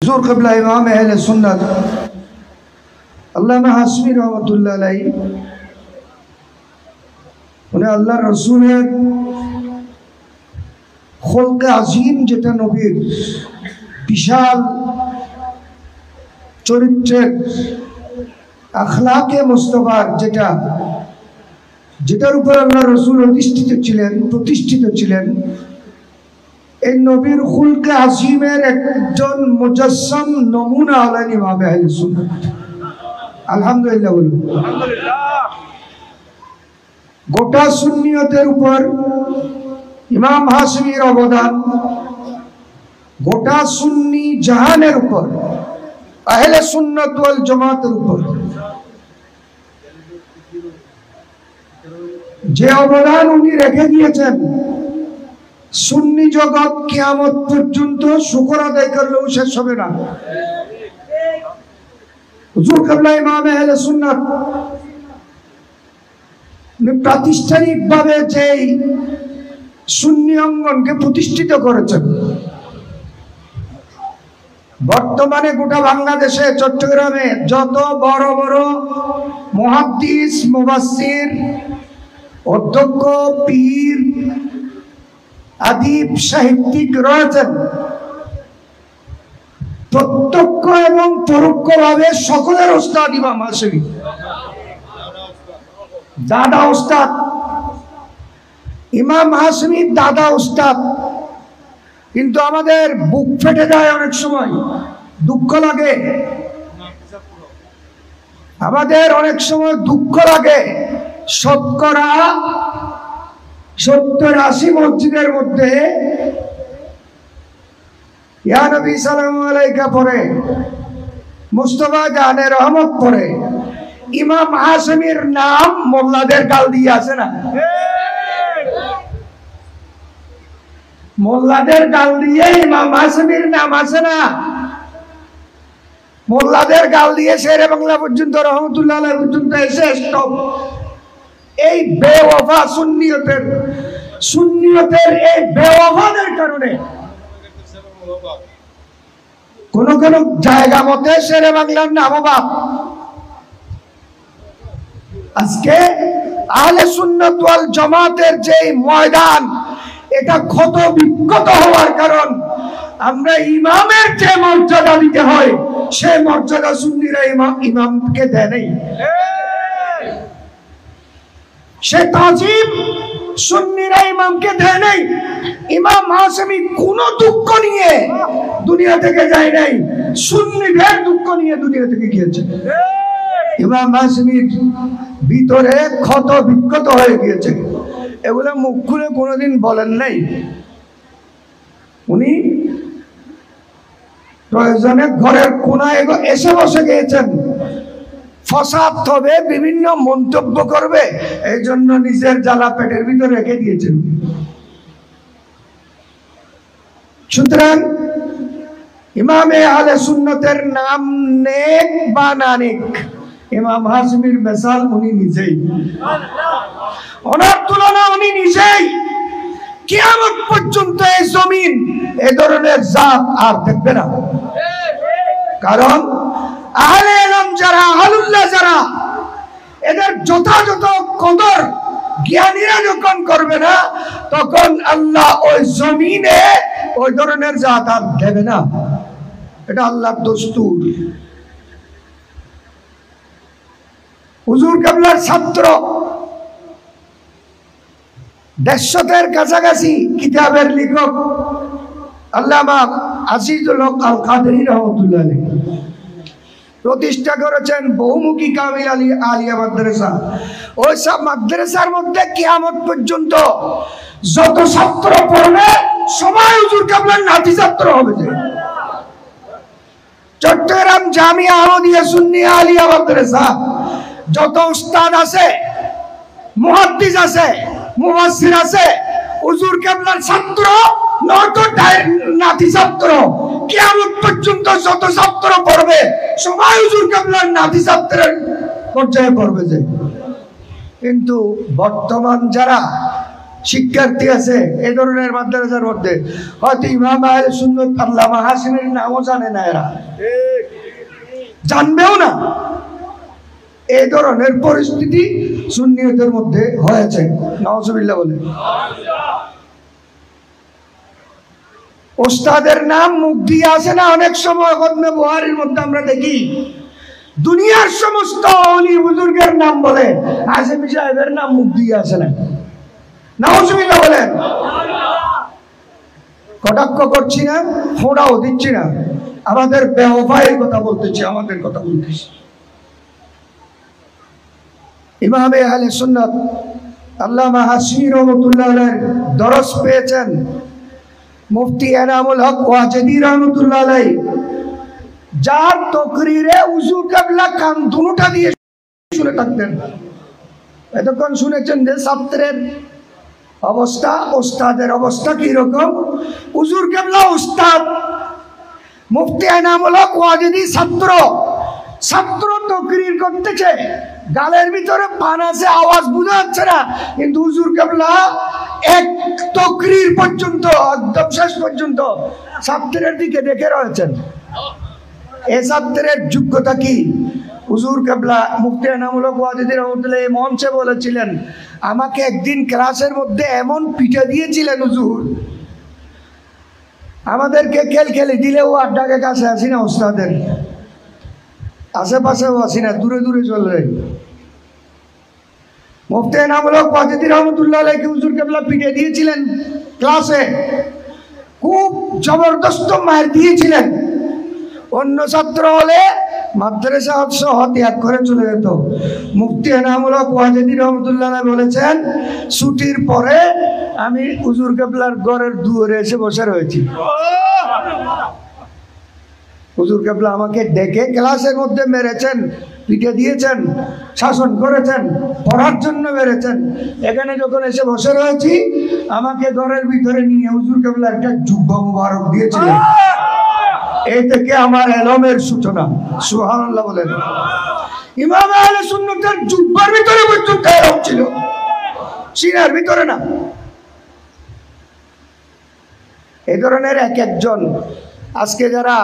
হুজুর কিবলা ইমাম আহলে সুন্নাত আল্লামা হাশমি রহমাতুল্লাহ আলাইহি উনি আল্লাহর রাসূলের খলকে আজিম, যেটা নবীর বিশাল চরিত্রের আখলাকে মুস্তাফার, যেটার উপর আল্লাহ রাসূল প্রতিষ্ঠিত ছিলেন, এই নবীর খুলকে আজিমের একজন মুজাসসাম নমুনা হলেন ইমাম আহলে সুন্নাত। আলহামদুলিল্লাহ বলুন। গোটা সুন্নিয়তের উপর ইমাম হাশমির অবদান, গোটা সুন্নি জাহানের উপর, আহলে সুন্নাত ওয়াল জামাতের উপর যে অবদান উনি রেখে দিয়েছেন, সুন্নি জগৎ কিয়ামত পর্যন্ত শুকর আদায় করলেও শেষ হবে না। হুজুর কিবলা ইমাম আহলে সুন্নাত প্রাতিষ্ঠানিকভাবে যে সুন্নি অঙ্গনকে প্রতিষ্ঠিত করেছেন, বর্তমানে গোটা বাংলাদেশে চট্টগ্রামে যত বড় বড় মুহাদ্দিস, মুফাসসির, অধ্যক্ষ, পীর, আদিব, সাহিত্যিক রয়েছেন, প্রত্যক্ষ এবং পরোক্ষভাবে সকলের ওস্তাদ ইমাম হাশমি, দাদা ওস্তাদ ইমাম হাশমি, দাদা ওস্তাদ। কিন্তু আমাদের বুক ফেটে যায়, অনেক সময় দুঃখ লাগে, আমাদের অনেক সময় দুঃখ লাগে। শতকরা 70-80 মসজিদের মধ্যে ইয়া নবী সাল্লাল্লাহু আলাইহি পড়ে, মুস্তাফা জানে রহমত পড়ে, ইমাম হাশমির নাম মোল্লাদের গাল দিয়ে আছে না? মোল্লাদের গাল দিয়ে ইমাম হাশমির নাম আছে না? মোল্লাদের গাল দিয়ে শেরে বাংলা পর্যন্ত রহমতুল্লাহ আলাইহি পর্যন্ত এসে স্টপ। এই বেওয়াফা সুন্নিয়তের এই বেওয়াফাদের কারণে কোন কোন জায়গা মতে শেরে বাংলার নামও বাদ। আজকে আহলে সুন্নাত ওয়াল জামাতের যে ময়দান, এটা ক্ষত বিক্ষত হওয়ার কারণ আমরা ইমামের যে মর্যাদা দিতে হয়, সে মর্যাদা সুন্নিরা ইমামকে দেয় নাই। সে তাজিম সুন্নিরা ইমামকে দেয় নাই। ইমাম হাশমি কোন দুঃখ নিয়ে দুনিয়া থেকে যায় নাই, সুন্নিদের দুঃখ নিয়ে দুনিয়া থেকে গিয়েছে। ইমাম হাশমির ভিতরে ক্ষত বিক্ষত হয়ে গিয়েছে, এগুলো মুখ খুলে কোনোদিন বলেন নাই। উনি প্রয়োজনে ঘরের কোনায় এসে বসে গিয়েছেন, ফসাদ হবে, বিভিন্ন মন্তব্য করবে, এই জন্য নিজের জ্বালা পেটের ভিতরে রেখে দিয়েছেন। সুতরাং ইমামে আহলে সুন্নতের নাম নেক বা নানিক, ইমাম হাশমির মিসাল উনি নিজেই, ওনার তুলনা উনি নিজেই। কিয়ামত পর্যন্ত এই জমিন এই ধরনের জাত আর দেখবে না। কারণ আহলে ইলম যারা, আহলুল্লাহ যারা, এদের যথাযথ কদর জ্ঞানীরা যখন করবে না, তখন আল্লাহ ওই জমিনে ওই ধরনের জাত আর দেবে না। এটা আল্লাহর দস্তুর। হুজুর কিবলার ছাত্র 150-এর কাছাকাছি কিতাবের লেখক আল্লামা আজিজুল হক আল কাদেরী রহমাতুল্লাহ আলাইহি প্রতিষ্ঠা করেছেন বহুমুখী কামিল আলিয়া মাদ্রাসা। ওই সব মাদ্রাসার মধ্যে কিয়ামত পর্যন্ত যত ছাত্র পড়বে সবাই হুজুর কিবলার নাতি ছাত্র হবে। চট্টগ্রাম জামিয়া আহমদিয়া সুন্নিয়া আলিয়া মাদ্রাসা যত উস্তাদ আছে, মুহাদ্দিস আছে, মুফাসসির আছে, হুজুর কিবলার ছাত্র নয়তো নাতি ছাত্র। কিয়ামত পর্যন্ত যত ছাত্র পড়বে সবাই হুজুর কিবলার নাতি ছাত্রের পর্যায়ে পড়বে। যে কিন্তু বর্তমান যারা শিক্ষার্থী আছে এই ধরনের মাদ্রাসার মধ্যে, হয়তো ইমাম আহলে সুন্নাত আল্লামা হাশিমের নামও জানে না, এরা জানবেও না। এই ধরনের পরিস্থিতি সুন্নিয়তের মধ্যে হয়েছে, নাউজুবিল্লাহ বলে। ওস্তাদের নাম মুখ দিয়ে আসে না অনেক সময়, খতমে বুখারীর মধ্যে আমরা দেখি দুনিয়ার সমস্ত ওলি বুজুর্গের নাম বলে, হাশেমি সাহেবের নাম মুখ দিয়ে আসে না, নাউজুবিল্লাহ বলেন। কটাক্ষ করছি না, ফোঁড়াও দিচ্ছি না, আমাদের বেওফাইয়ের কথা বলতেছি, আমাদের কথা বলতেছি। ইমামে আহলে সুন্নাত আল্লামা হাশিমি রহমাতুল্লাহ আলাইহি দরস পেয়েছেন মুফতি এনামুল হক ওয়াজেদি রহমাতুল্লাহ আলাইহি, যার তকরিরে হুজুর কিবলা কান দুটা দিয়ে শুনে থাকতেন। এতক্ষণ শুনেছেন যে ছাত্রের অবস্থা, ওস্তাদের অবস্থা কি রকম। হুজুর কিবলা উস্তাদ, মুফতি এনামুল হক ওয়াজেদি ছাত্র। ছাত্র তকরির করতেছে, গালের ভিতরে পান আছে, আওয়াজ বোঝা যাচ্ছে না, কিন্তু হুজুর কিবলা এক তকরির পর্যন্ত একদম শেষ পর্যন্ত ছাত্রের দিকে দেখে রয়েছেন। এই ছাত্রের যোগ্যতা কি? হুজুর কিবলা মুফতি এনামুল হক ওয়াজেদি রহমাতুল্লাহ এই মঞ্চে বলেছিলেন, আমাকে একদিন ক্লাসের মধ্যে এমন পিঠে দিয়েছিলেন হুজুর, আমাদেরকে খেলে দিলেও আর ডাকে কাছে আসি না, ওস্তাদের আশেপাশেও আসি না, দূরে দূরে চলে। মুফতি এনামুল হক ওয়াজেদি রহমাতুল্লাহ আলাইহি হুজুর কিবলা পিঠে দিয়েছিলেন ক্লাসে, খুব জবরদস্ত মার দিয়েছিলেন। অন্য ছাত্র হলে মাদ্রাসা সহ ত্যাগ করে চলে যেত। মুফতি এনামুল হক ওয়াজেদি রহমাতুল্লাহ আলাইহি বলেছেন, ছুটির পরে আমি হুজুর কিবলার ঘরের দুয়ারে এসে বসে রয়েছি। হুজুর কিবলা আমাকে ডেকে ক্লাসের মধ্যে মেরেছেন, পিঠে দিয়েছেন, শাসন করেছেন, পড়ার জন্য মেরেছেন। এখানে যখন এসে বসে রয়েছি, আমাকে ঘরের ভিতরে নিয়ে হুজুর কিবলা একটা জুব্বা মুবারক দিয়েছিলেন। এই থেকে আমার এলমের সূচনা। সুবহানাল্লাহ বলেন। ইমাম আহলে সুন্নাতের জুব্বার ভিতরে পর্যন্ত এলম ছিল, সিনার ভিতরে না। এই ধরনের এক একজন আজকে যারা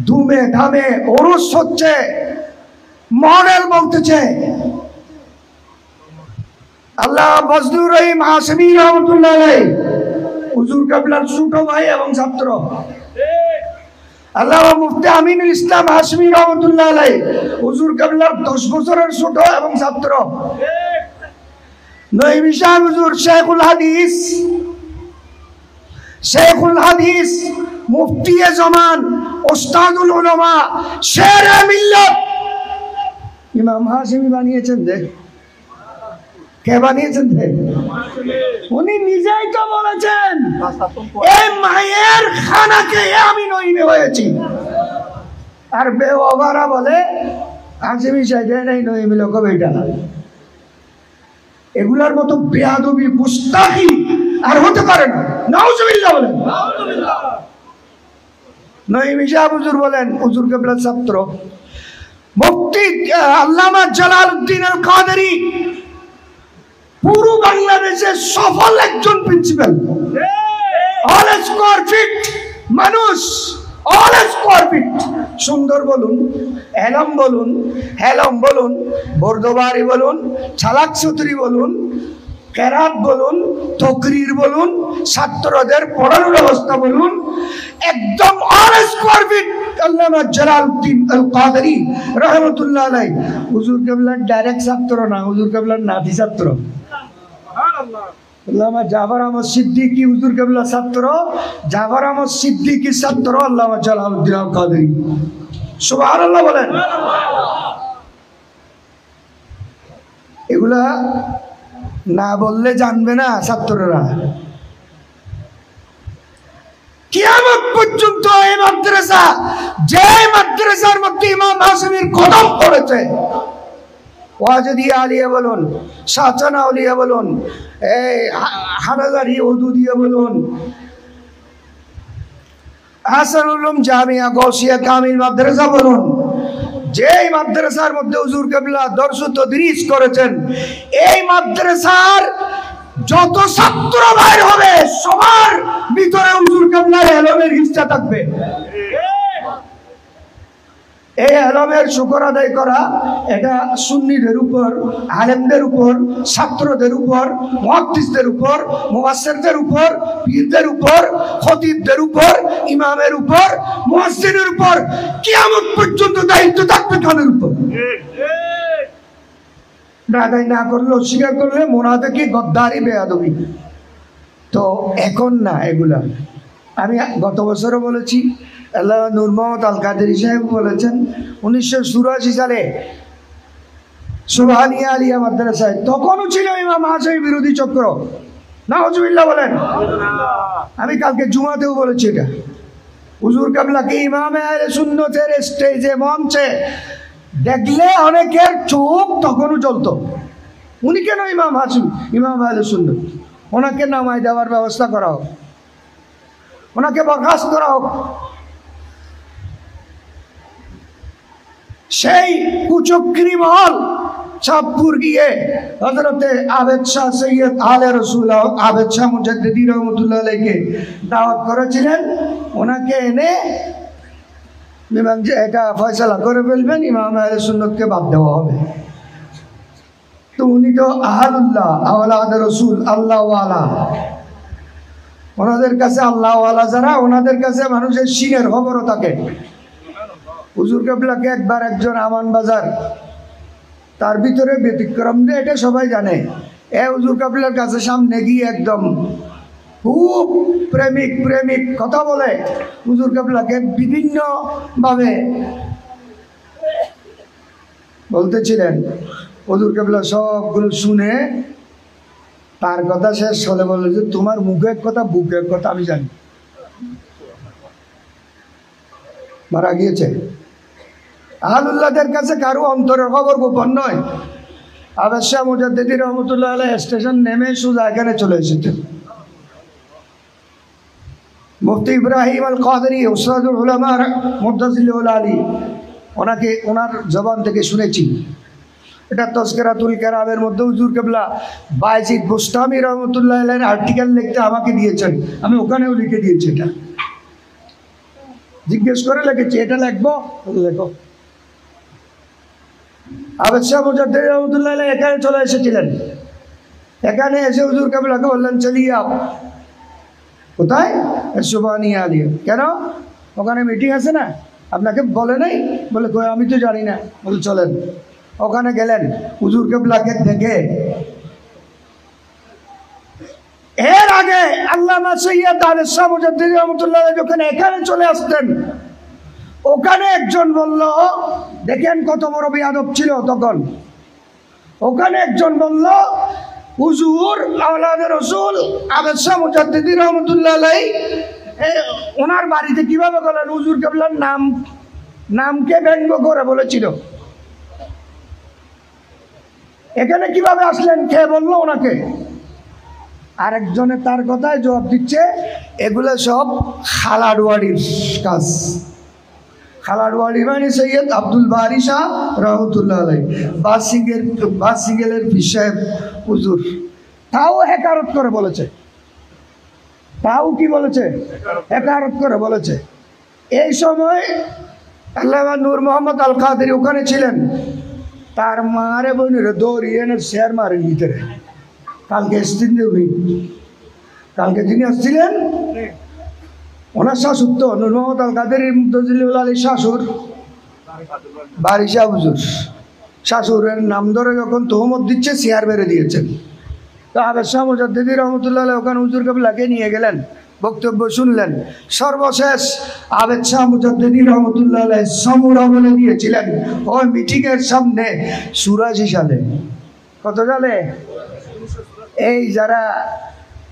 ধুমে ধামে ওরস হচ্ছে, মডেল বলতেছে। আল্লাহ ফজলুর রহিম হাশিমি রহমাতুল্লাহ আলাইহি হুজুর কিবলার ছোট ভাই এবং ছাত্র। আল্লাহ মুফতি আমিনুল ইসলাম হাশিমি রহমাতুল্লাহ আলাইহি হুজুর কিবলার 10 বছরের ছোট এবং ছাত্র। নঈম শাহ হুজুর শেখুল হাদিস মুফতি এ জামান ওস্তাদুল উলামা শেরে মিল্লাত ইমাম হাশিমি বানিয়েছেন। দেখ কে বানিয়েছেন? উনি নিজেই তো বলেছেন, এই মায়ের খানাকে আমি নইমে হয়েছি। আর বেওয়ারা বলে হাশিমি সাহেব নাই নইমে লোক বেটা। এগুলার মতো বেয়াদবি মুস্তাহি আর হতে পারে না। নাউজুবিল্লাহ বলেন। নঈম শাহ হুজুর বলেন, হুজুর কিবলার ছাত্র মুফতি আল্লামা জালালউদ্দিন আল কাদেরী পুরো বাংলাদেশের সফল একজন প্রিন্সিপাল। অল স্কয়ার ফিট মানুষ, অল স্কয়ার ফিট। সুন্দর বলুন, এলম বলুন, হেলম বলুন, বর্দবারি বলুন, ছালাক সুতরি বলুন, কেরাত বলুন, তকরির বলুন, ছাত্রদের পড়ানোর ব্যবস্থা বলুন, একদম অল স্কয়ার ফিট। আল্লামা জালালউদ্দিন আল কাদেরী রাহমাতুল্লাহ আলাইহি হুজুর কিবলার ডাইরেক্ট ছাত্র না, হুজুর কিবলার নাতি ছাত্র। আল্লামা জাফর আহমদ সিদ্দিকী হুজুর কিবলার ছাত্র, জাফর আহমদ সিদ্দিকীর ছাত্র আল্লামা জালালউদ্দিন আল কাদেরী। সুবহানাল্লাহ বলেন। এগুলা না বললে জানবে না ছাত্ররা। কিয়ামত পর্যন্ত এই মাদ্রাসা, যে মাদ্রাসার মধ্যে ইমাম হাশিমির কদম পড়েছে, ওয়াজেদি আলিয়া বলুন, শাহচানা আলিয়া বলুন, এই হানাজারি উদুদিয়া বলুন, হাসানুল উলুম জামিয়া গৌসিয়া কামিল মাদ্রাসা বলুন, যে মাদ্রাসার মধ্যে হুজুর কিবলা দরস ও তাদরিস করেছেন, এই মাদ্রাসার যত ছাত্র বাইর হবে সবার ভিতরে হুজুর কেবলার এলমের হিস্সা থাকবে। এই এলমের শুকর আদায় করা এটা সুন্নিদের উপর, আলেমদের উপর, ছাত্রদের উপর, মুহাদ্দিসদের উপর, মুফাসসিরদের উপর, পীরদের উপর, খতিবদের উপর, ইমামের উপর, মুয়াজ্জিনের উপর কিয়ামত পর্যন্ত দায়িত্ব থাকবে কাদের উপর। আদায় না করলে, অস্বীকার করলে মুনাফিকি, গদ্দারি, বেয়াদবি। তো এখন না এগুলা। আমি গত বছরও বলেছি, আল্লাহ নূর মোহাম্মদ আল কাদেরী সাহেব বলেছেন 1984 সালে সুবহানিয়া আলিয়া মাদ্রাসায়, তখনও ছিল ইমাম হাসানি বিরোধী চক্র। নাউজুবিল্লাহ বলেন। আমি কালকে জুমাতেও বলেছি এটা। হুজুর কেবলাকে ইমামে আহলে সুন্নতের স্টেজে, মঞ্চে দেখলে অনেকের চোখ তখনও জ্বলতো। উনি কেন ইমাম হাসানি, ইমাম আহলে সুন্নত? ওনাকে নামায় দেওয়ার ব্যবস্থা করা হোক, ওনাকে বরখাস্ত করা হোক। সেই কুচক্রী মহল চাঁদপুর গিয়ে হযরতে আবেদ শাহ সৈয়দ আলে রসুল আবেদ শাহ মুজাদ্দিদি রহমতুল্লাহ আলাইহিকে দাওয়াত করেছিলেন। ওনাকে এনে ইমাম যে এটা ফয়সালা করে ফেলবেন, ইমাম আহলে সুন্নতকে বাদ দেওয়া হবে। তো উনি তো আহলুল্লাহ, আওলাদ রসুল, আল্লাহ ওয়ালা। ওনাদের কাছে আল্লাহ ওয়ালা যারা, ওনাদের কাছে মানুষের শিনের খবরও থাকে। হুজুর কেবলাকে একবার একজন আমান বাজার, তার ভিতরে ব্যতিক্রম দিয়ে, এটা সবাই জানে। হুজুর কেবলার কাছে সামনে গিয়ে একদম খুব প্রেমিক প্রেমিক কথা বলে হুজুর কেবলাকে বিভিন্ন ভাবে বলতেছিলেন। হুজুর কেবলা সবগুলো শুনে তার কথা শেষ হলে বলে যে তোমার মুখের কথা বুকের কথা আমি জানি। মারা গিয়েছে। আহলুল্লাহদের কাছে কারো অন্তরের খবর গোপন নয়। আবেদ শাহ মুজাদ্দিদি রহমতুল্লাহ আলাইহি স্টেশন নেমে সোজা এখানে চলে এসেছেন। মুফতি ইব্রাহিম আল কাদেরী উস্তাদুল উলামা মুতাজিলিউল আলী, ওনাকে ওনার জবান থেকে শুনেছি। এটা তজকিরাতুল কেরামের মধ্যে হুজুর কেবলা বায়জিদ বুস্তামি রহমতুল্লাহ আলাইহির আর্টিকেল লিখতে আমাকে দিয়েছেন। আমি ওখানেও লিখে দিয়েছি। এটা জিজ্ঞেস করে লিখেছি, এটা লিখবো, লেখো। আবেদ শাহ মুজাদ্দিদি রহমতুল্লাহ আলাইহি এখানে চলে এসেছিলেন। এখানে এসে হুজুর কেবলাকে বললেন চলিয়ে আপ। কোথায়? সুবহানিয়া আলিয়া। কেন? ওখানে মিটিং আছে না, আপনাকে বলে নাই? বলে কই আমি তো জানি না। বলে চলেন। ওখানে গেলেন। হুজুর কেবলাকে দেখে, এর আগে আল্লামা সৈয়দ আবেদ শাহ মুজাদ্দিদি রহমতুল্লাহ আলাইহি যখন এখানে চলে আসতেন, ওখানে একজন বলল, দেখেন কত বড় বেয়াদব ছিল তখন। ওখানে একজন বলল, হুজুর আওলাদ রসুল আবেদ শাহ মুজাদ্দিদি রহমতুল্লাহ আলাইহি ওনার বাড়িতে কিভাবে গেলেন? হুজুর কেবলার নামকে ব্যঙ্গ করে বলেছিল। এখানে কিভাবে আসলেন? কে বললো ওনাকে? আরেকজনে তার কথায় জবাব দিচ্ছে, এগুলো সব খালাডওয়াড়ির কাজ। খালাডওয়াড়ি মানে সৈয়দ আব্দুল বারী শাহ রহমতুল্লাহ আলাইহি, বাসিঙ্গেলের পীর সাহেব হুজুর। তাও হেকারত করে বলেছে। তাও কি বলেছে? হেকারত করে বলেছে। এই সময় আল্লামা নূর মোহাম্মদ আল কাদেরী ওখানে ছিলেন। তার মারে বোনের দৌড়িয়ে এনে শেয়ার মারেন ভিতরে। কালকে এসেছেন উনি। কালকে যিনি আসছিলেন ওনার শাশুর তো নূর মোহাম্মদ আল কাদেরী মুতাজিলিউল আলী শাশুর বারী শাহ হুজুর। শাশুরের নাম ধরে যখন তহমত দিচ্ছে শেয়ার মেরে দিয়েছেন। তো আবেদ শাহ মুজাদ্দিদি রহমতুল্লাহ আলাইহি ওখানে হুজুর কেবলাকে নিয়ে গেলেন, বক্তব্য শুনলেন। সর্বশেষ আবেদ শাহ মুজাদ্দিদি রহমতুল্লাহ আলাইহি সমুরা বলে দিয়েছিলেন ওই মিটিংয়ের সামনে 84 সালে। কত সালে? এই যারা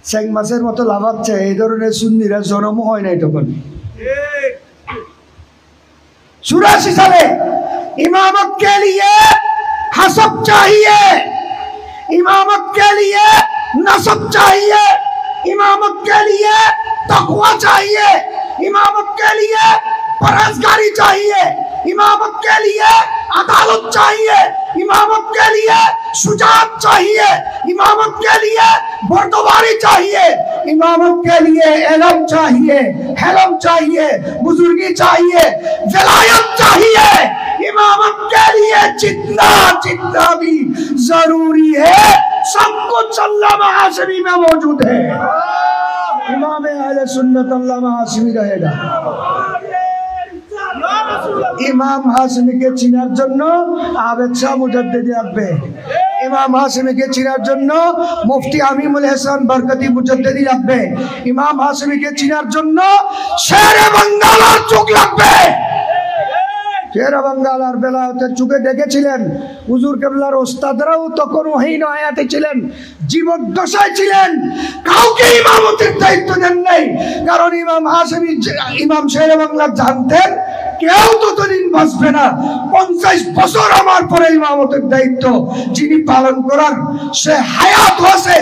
চেং মাছের মতো লাফাচ্ছে এই ধরনের সুন্নিরা জন্ম হয় নাই তখন। 84 সালে इमामत के लिए हसब चाहिए, इमामत के लिए नसब चाहिए, इमामत के लिए तकवा चाहिए, इमामत के लिए परहेजगारी चाहिए। इमामत के लिए अदालत चाहिए, इमामत के लिए शुजाअत चाहिए, इमामत के लिए बर्दवारी चाहिए, इमामत के लिए इल्म चाहिए, हिल्म चाहिए, बुजुर्गी चाहिए, विलायत चाहिए। इमामत के लिए जितना जितना भी जरूरी है सब कुछ अल्लामा हाशमी में मौजूद है। इमाम अहले सुन्नत अल्लामा हाशमी रहेगा। ইমাম হাশিমিকে চিনার জন্য আবেদ শাহ মুজাদ্দিদি আসবে, ইমাম হাশিমিকে চিনার জন্য মুফতি আমিমুল হাসান বরকতি মুজাদ্দিদি আসবে, ইমাম হাশিমিকে চিনার জন্য শেরে বাঙ্গালার চোখ লাগবে। শেরে বাঙ্গালার বেলায়েতের চোখে দেখেছিলেন হুজুর কেবলার ওস্তাদরাও তখন ওহী আয়াতে ছিলেন, জীবদ্দশায় ছিলেন, কাউকে ইমামতের দায়িত্ব দেন নাই। কারণ ইমাম হাশিমি, ইমাম শেরে বাংলা জানতেন কেউ ততদিন বাঁচবে না, 50 বছর আমার পরে ইমামতের দায়িত্ব যিনি পালন করার সে হায়াত আছে,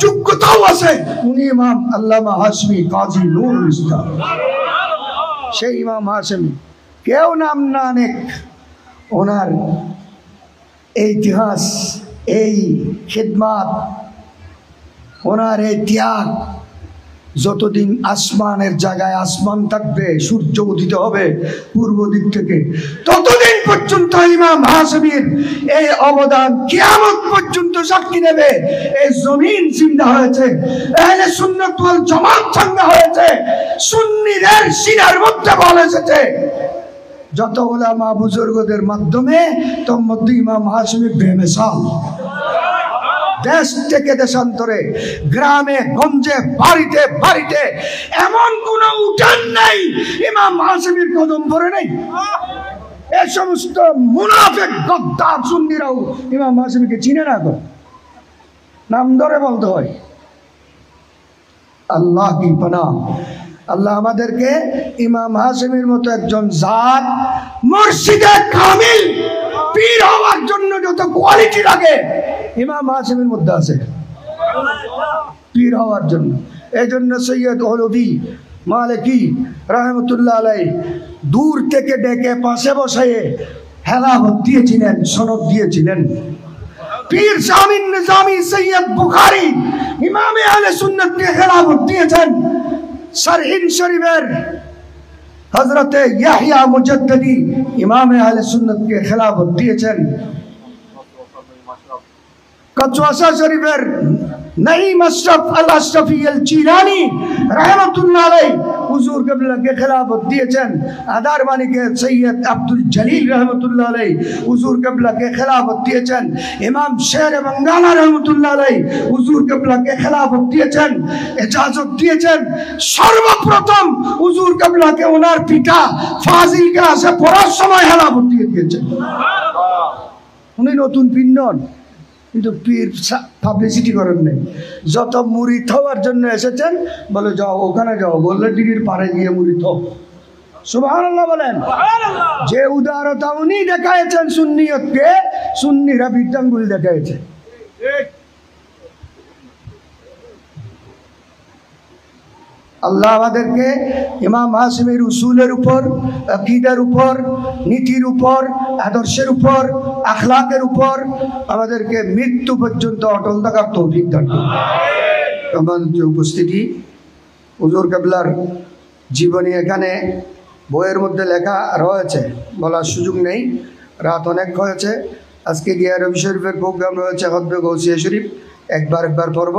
যোগ্যতাও আছে, উনি ইমাম আল্লামা হাশমি কাজী নুরুল ইসলাম। সেই ইমাম হাশমি কেউ নাম না নেক, ওনার এই ইতিহাস, এই খিদমাত, ওনার এই ত্যাগ, যতদিন আসমানের জায়গায় আসমান থাকবে, সূর্য উদিত হবে পূর্ব দিক থেকে, ততদিন পর্যন্ত ইমাম হাশমির এই অবদান কিয়ামত পর্যন্ত সাক্ষী দেবে। এই জমিন জিন্দা হয়েছে, আহলে সুন্নাত ওয়াল জামাত চাঙ্গা হয়েছে, সুন্নিদের সিনার মধ্যে বল এসেছে। যত উলামা বুজুর্গদের মাধ্যমে তোর মধ্যে ইমাম হাশমি বেমিসাল। দেশ থেকে দেশান্তরে, গ্রামে গঞ্জে, বাড়িতে বাড়িতে এমন কোন উঠান নাই ইমাম হাশমির কদম পড়ে নাই। এই সমস্ত মুনাফিক গদ্দার সুন্নিরাও ইমাম হাশমিকে চিনে না, নাম ধরে বলতে হয়। আল্লাহ কি পানাহ, আল্লাহ আমাদেরকে ইমাম হাশমির মতো একজন জাত, মুর্শিদে কামিল, পীর হওয়ার জন্য যত কোয়ালিটি লাগে ইমাম হাশমির মধ্যে আছে পীর হওয়ার জন্য। এই জন্য সৈয়দ হলভি মালিকি রহমতুল্লাহ আলাই দূর থেকে ডেকে পাশে বসাইয়ে হেলাবত দিয়েছিলেন, সনদ দিয়েছিলেন। পীর শামিন নিজামি সৈয়দ বুখারী ইমামে আহলে সুন্নাতকে হেলাবত দিয়েছেন। सरहिन शरीफेर हजरत याहिया मुजद्दिदी इमाम अहले सुन्नत के खिलाफत दिएছেন। कचवासा शरीफेर नईम अशरफ अल अशरफी अल जिलानी रहमतुल्लाह अलैह हुजूर किबला के खिलाफत दिएছেন। आदारवानी के सैयद अब्दुल जलील रहमतुल्लाह अलैह हुजूर किबला के खिलाफत दिएছেন। इमाम शेर बंगाला रहमतुल्लाह अलैह हुजूर किबला के खिलाफत दिएছেন, इजाजत दिएছেন। सर्वप्रथम हुजूर किबला के ओनार पिता फाजिल क्लासे पढ़ार समय खिलाफत दिएছেন। उनी नतून पीर नन, কিন্তু পীর পাবলিসিটি করেন নাই। যত মুরিদ হওয়ার জন্য এসেছেন বলে যাও ওখানে যাও, বললে ডিগির পারে গিয়ে মুরিদ হও। সুবহানাল্লাহ বলেন। যে উদারতা উনি দেখাইছেন সুন্নিয়তকে, সুন্নিরা বৃদ্ধাঙ্গুল দেখাইছে। আল্লাহ আমাদেরকে ইমাম হাশিমের উসুলের উপর, আকীদার উপর, নীতির উপর, আদর্শের উপর, আখলাকের উপর আমাদেরকে মৃত্যু পর্যন্ত অটল থাকার তৌফিক দান করুন। সম্মানিত উপস্থিতি, হুজুর কিবলার জীবনী এখানে বইয়ের মধ্যে লেখা রয়েছে, বলার সুযোগ নেই, রাত অনেক হয়েছে। আজকে গিয়া রবি শরীফের প্রোগ্রাম রয়েছে, খতবে গৌসিয়া শরীফ, একবার পড়ব।